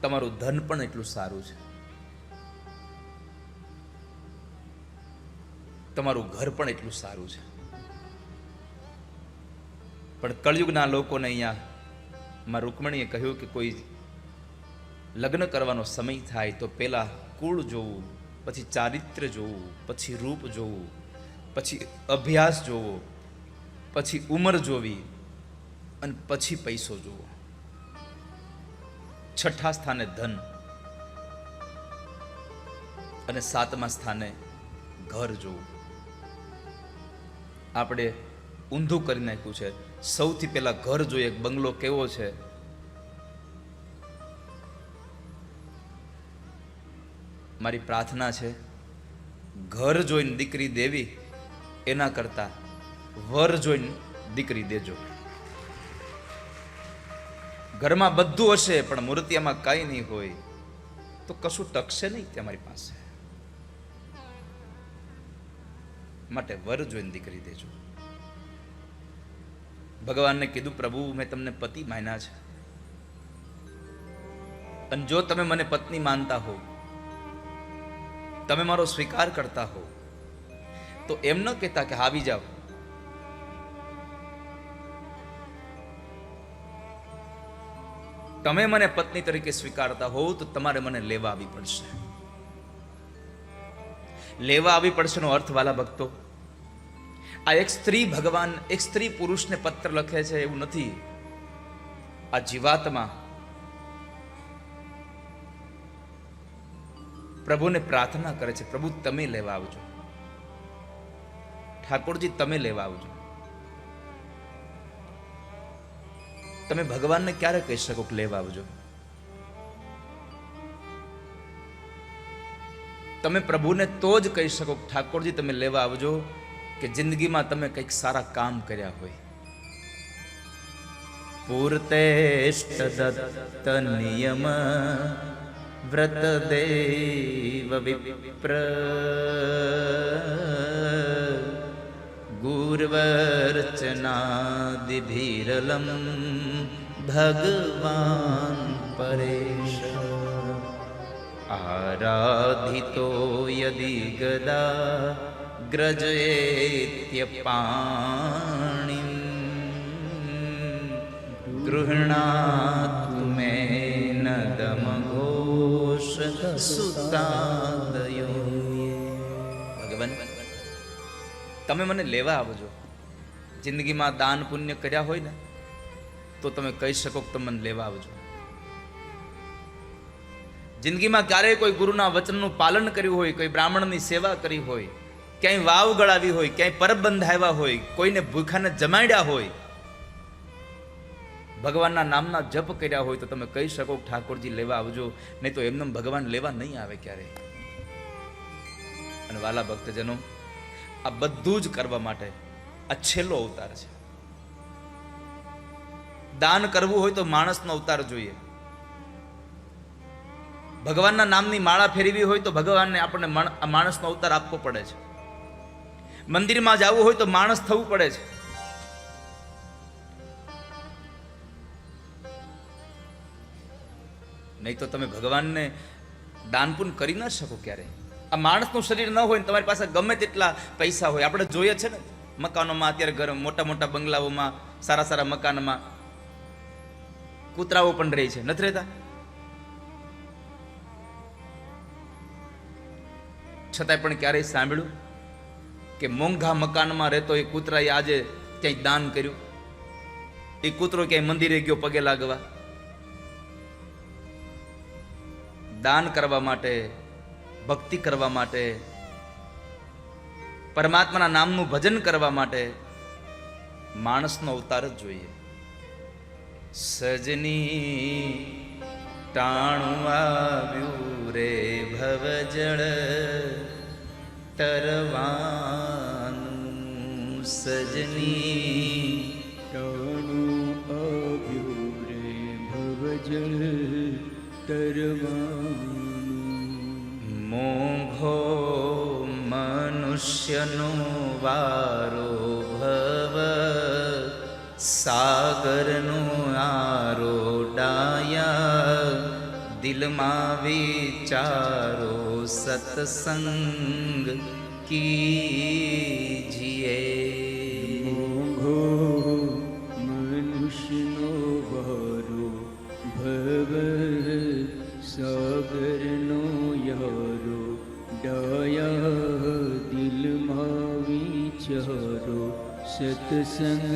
તમારું ધન પણ એટલું સારું છે, તમારું ઘર પણ એટલું સારું છે. પણ કળયુગના લોકોને અહીંયા માં રૂકમણીએ કહ્યું કે કોઈ લગ્ન કરવાનો સમય થાય તો પહેલા કુળ જોવું, પછી ચારિત્ર્ય જોવું, પછી રૂપ જોવું, પછી અભ્યાસ જોવો, પછી ઉંમર જોવી અને પછી પૈસો જોવો. છઠ્ઠા સ્થાને ધન અને સાતમા સ્થાને ઘર જોવું. આપણે ઊંધું કરી નાખ્યું છે. સૌથી પહેલા ઘર જોઈએ, બંગલો કેવો છે. મારી પ્રાર્થના છે, ઘર જોઈને દીકરી દેવી એના કરતા વર જોઈને દીકરી દેજો. ઘરમાં બધું હશે પણ મૂર્તિયામાં કાંઈ નહીં હોય તો કશું ટકશે નહીં તમારી પાસે. માટે વર જોઈને દીકરી દેજો. ભગવાનને કીધું, પ્રભુ મેં તમને પતિ માન્યા છે, અને જો તમે મને પત્ની માનતા હો, તમે મારો સ્વીકાર કરતા હો, તો એમ ન કહેતા કે આવી જાઓ. તમે મને પત્ની તરીકે સ્વીકારતા હો તો તમારે મને લેવા આવી પડશે. લેવા આવી પડશે નો અર્થ, વાલા ભક્તો, આ એક સ્ત્રી ભગવાન એક સ્ત્રી પુરુષને પત્ર લખે છે એવું નથી. આ જીવાત્મા પ્રભુને પ્રાર્થના કરે છે, પ્રભુ તમે લેવા આવજો, ઠાકોરજી તમે લેવા આવજો. તમે ભગવાનને ક્યારે કહી શકો કે લેવા આવજો? તમે પ્રભુને તો જ કહી શકો ઠાકોરજી તમે લેવા આવજો કે જિંદગીમાં તમે કંઈક સારા કામ કર્યા હોય. પૂર્તેષ્ટ નિયમ વ્રત દેવ વિપ્ર ગુર્વર્ચનાદિભિરલમ ભગવાન પરેશ આરાધિતો યદિ ગદા ગ્રજેત્ય પાણિમ ગૃહણાતુ મેન દમઘોષ સુતાદયો. ભગવાન તમે મને લેવા આવજો. જિંદગીમાં દાન પુણ્ય કર્યા હોય ને તો તમે કહી શકો કે તમે મને લેવા આવજો. જિંદગીમાં ક્યારેય કોઈ ગુરુના વચનનું પાલન કર્યું હોય, કોઈ બ્રાહ્મણની સેવા કરી હોય, ક્યાંય વાવ ગળાવી હોય, ક્યાંય પરબ બંધાવ્યા હોય, કોઈને ભૂખાને જમાડ્યા હોય, ભગવાનના નામના જપ કર્યા હોય તો તમે કહી શકો ઠાકોરજી લેવા આવજો. નહીં તો એમને ભગવાન લેવા નહીં આવે ક્યારેય. અને વાલા ભક્તજનો, આ બધું જ કરવા માટે આ છેલ્લો અવતાર છે. દાન કરવું હોય તો માણસનો અવતાર જોઈએ. ભગવાનના નામની માળા ફેરવી હોય તો ભગવાનને આપણને માણસનો અવતાર આપવો પડે છે. મંદિરમાં જવું હોય તો માણસ થવું પડે છે. નહીં તો તમે ભગવાનને દાન પુણ્ય કરી ના શકો ક્યારેય. આ માણસનું શરીર ન હોય ને તમારી પાસે ગમે તેટલા પૈસા હોય, આપણે જોઈએ છે ને મકાનોમાં, અત્યારે ઘર મોટા મોટા બંગલાઓમાં, સારા સારા મકાનમાં કૂતરાઓ પણ રહે છે, નથી રહેતા? છતાંય પણ ક્યારેય સાંભળ્યું કે મોંઘા મકાનમાં રહેતો એ કૂતરાએ આજે ક્યાંય દાન કર્યું? એ કૂતરો ક્યાંય મંદિરે ગયો પગે લાગવા? દાન કરવા માટે, ભક્તિ કરવા માટે, પરમાત્માના નામનું ભજન કરવા માટે માણસનો અવતાર જ જોઈએ. સજની ટાણું આવ્યું રે ભવજળ તરવાનું. સજની ટાણું આવ્યું રે ભવજળ તરવાનું. મોંઘો મનુષ્યનો વારો ભવ સાગરનો આરો ડાયા દિલમાં વિચારો સત્સંગ કીજીએ. મોંઘો મનુષ્યનો વારો ભવ સાગરનો યારો ડાયા દિલમાં વિચારો સત્સંગ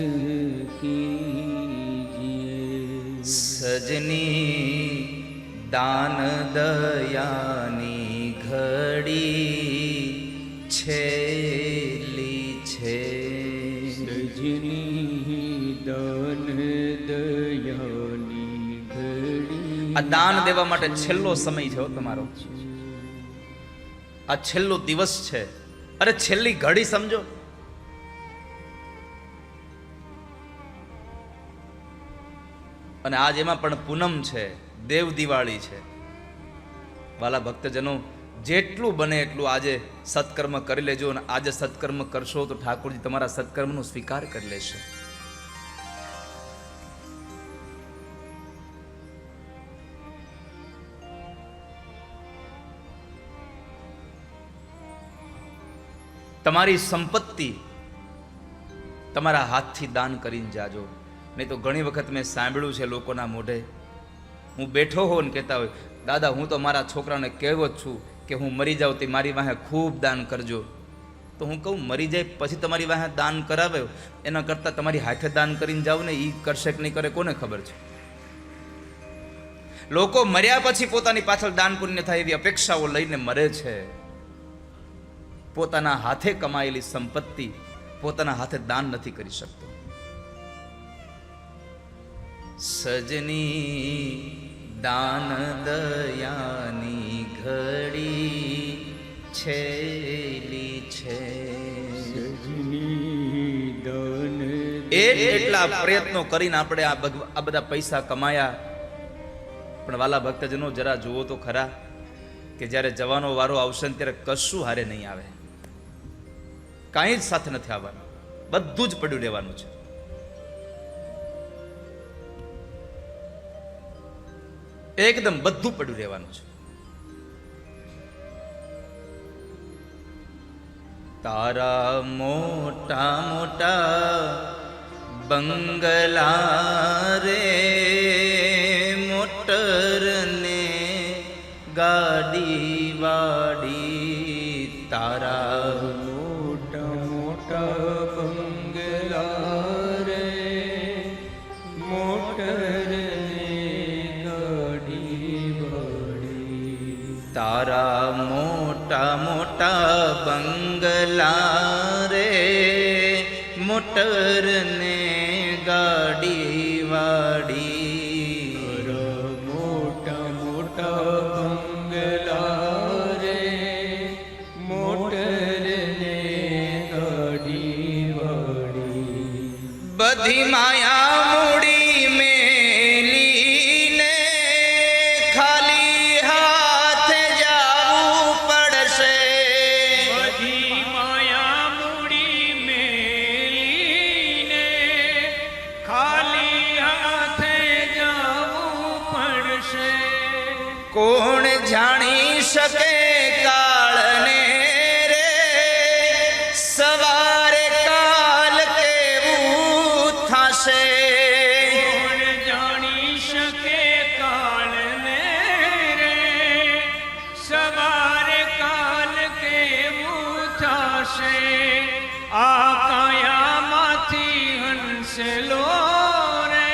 કીજીએ. સજની દાન દયાની ઘડી છેલ્લી છે. સજની દાન દયાની ઘડી. આ દાન દેવા માટે છેલ્લો સમય છે હો તમારો. આ છેલ્લો દિવસ છે. અરે છેલ્લી ઘડી સમજો. અને આજ એમાં પણ પૂનમ છે, દેવ દિવાળી છે. વાલા ભક્તજનો, જેટલું બને એટલું આજે સત્કર્મ કરી લેજો. અને આજે સત્કર્મ કરશો તો ઠાકોરજી તમારા સત્કર્મનો સ્વીકાર કરી લેશે. તમારી સંપત્તિ તમારા હાથથી દાન કરીને જાજો. નહીં તો ઘણી વખત મેં સાંભળ્યું છે લોકોના મોઢે, હું બેઠો હોઉં ને કહેતા હોય, દાદા હું તો મારા છોકરાને કહેવો જ છું કે હું મરી જાઉં તે મારી વાહે ખૂબ દાન કરજો. તો હું કહું, મરી જાય પછી તમારી વાહે દાન કરાવે એના કરતાં તમારી હાથે દાન કરીને જાવ ને, એ કરશે કે નહીં કરે કોને ખબર છે. લોકો મર્યા પછી પોતાની પાછળ દાન પુણ્ય થાય એવી અપેક્ષાઓ લઈને મરે છે. પોતાના હાથે કમાયેલી સંપત્તિ પોતાના હાથે દાન નથી કરી શકતો. સજની દાન દયાની ઘડી છેલ્લી છે. સજની દાન એટલા પ્રયત્નો કરીને આપણે આ બધા પૈસા કમાયા. પણ વાલા ભક્તજનો, જરા જુઓ તો ખરા કે જ્યારે જવાનો વારો આવશે ને ત્યારે કશું હારે નહીં આવે. કાંઈ જ સાથે નથી આવવાનું. બધું જ પડ્યું રહેવાનું છે. એકદમ બધું પડ્યું રહેવાનું છે. તારા મોટા મોટા બંગલા રે, મોટર ને ગાડી વાડી. તારા મોટા મોટા બંગલા રે, મોટર ને ગાડી વાળી. તારા મોટા મોટા બંગલા રે, મોટર ને ગાડી વાડી. મોટા મોટા બંગલા રે, મોટર ને ગાડી વાળી. બધી માયા મૂડી મેલીને ખાલી હાથે જાવું પડશે. બધી માયા મૂડી મેલીને ખાલી હાથે જવું પડશે. કોણ જાણી શકે કાળને રે, સવારે કાલ કેવું થશે. કોણ જાણી શકે કાળને રે, સવારે કાલ કેવું થશે. આ કાયામાંથી હંસલો રે,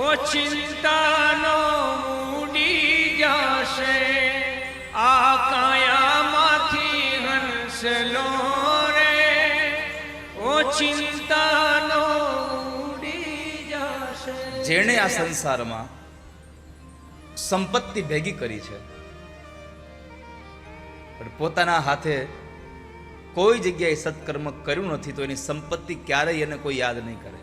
ઓચિંતાનો મૂડી જશે. આ કાયામાંથી હંસલો રે, ઓચિંતાનો મૂડી જશે. જેણે આ સંસારમાં સંપત્તિ ભેગી કરી છે પણ પોતાના હાથે કોઈ જગ્યાએ સત્કર્મ કર્યું નથી, તો એની સંપત્તિ ક્યારેય એને કોઈ યાદ નહીં કરે.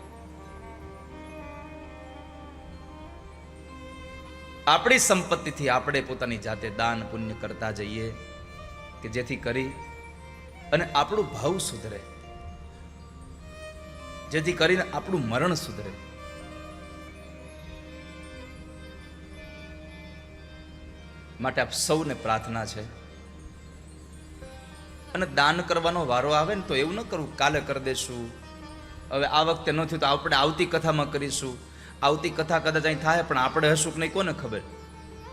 આપણી સંપત્તિથી આપણે પોતાની જાતે દાન પુણ્ય કરતા જઈએ કે જેથી કરી અને આપણું ભાવ સુધરે, જેથી કરીને આપણું મરણ સુધરે. માટે આપ સૌને પ્રાર્થના છે. અને દાન કરવાનો વારો આવે ને તો એવું ન કરવું કાલે કરી દેશું, હવે આ વખતે ન થયું તો આપણે આવતી કથામાં કરીશું. આવતી કથા કદાચ અહીં થાય પણ આપણે હશું કે નહીં કોને ખબર.